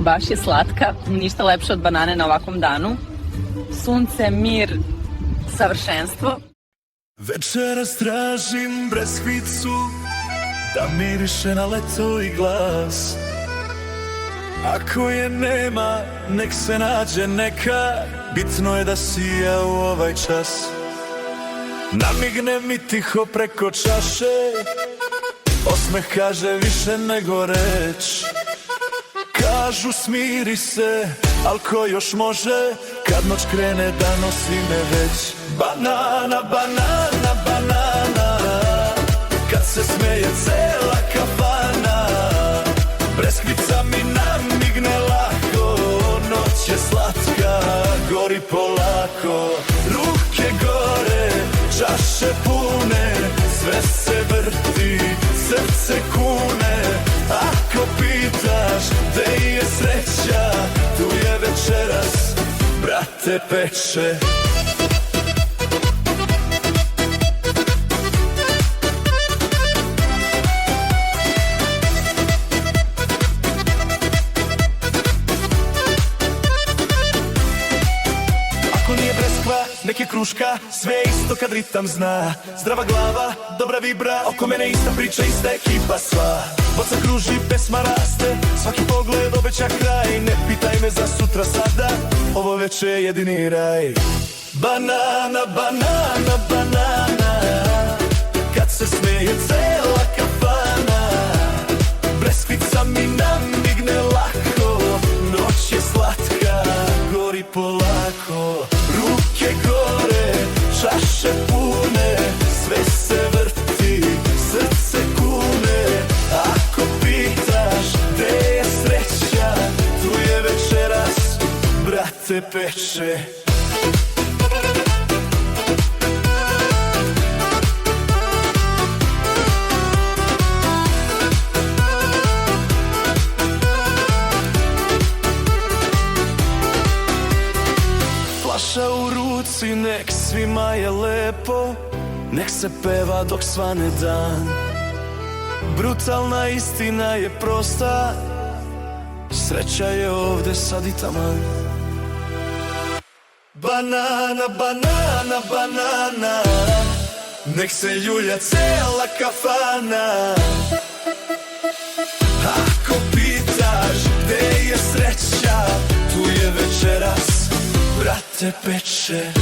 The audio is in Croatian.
Baš je slatka, ništa lepše od banane na ovakvom danu. Sunce, mir, savršenstvo. Večeras tražim breskvicu da miriše na leto i glas. Ako je nema, nek se nađe neka, bitno je da sija u ovaj čas. Namigne mi tiho preko čaše, osmeh kaže više nego reč. Kažu smiri se, al ko još može, kad noć krene da nosi me već. Banana, banana, banana, kad se smeje cela kafana. Breskvica mi namigne lako, noć je slatka, gori polako. Ruke gore, čaše pune, sve se vrti, srce kune. Ako pitaš gde je sreća, tu je večeras, brate, peče. Nek je kruška, sve isto kad ritam zna. Zdrava glava, dobra vibra, oko mene ista priča, ista ekipa sva. Boca kruži, pesma raste, svaki pogled obeća kraj. Ne pitaj me za sutra sada, ovo već je jedini raj. Banana, banana, banana, kad se smeje cela kafana. Breskvica mi namigne lako, noć je slatka, gori polako. Ruke gore, čaše pune, sve se vrti, srce kune. Ako pitaš gde je sreća, tu je večeras, brate, peče. Flaša u ruci, nek svima je lepo, nek se peva dok svane dan. Brutalna istina je prosta, sreća je ovde sad i taman. Banana, banana, banana, nek se ljulja cela kafana. Ako pitaš gde je sreća, tu je večeras, brate, peče.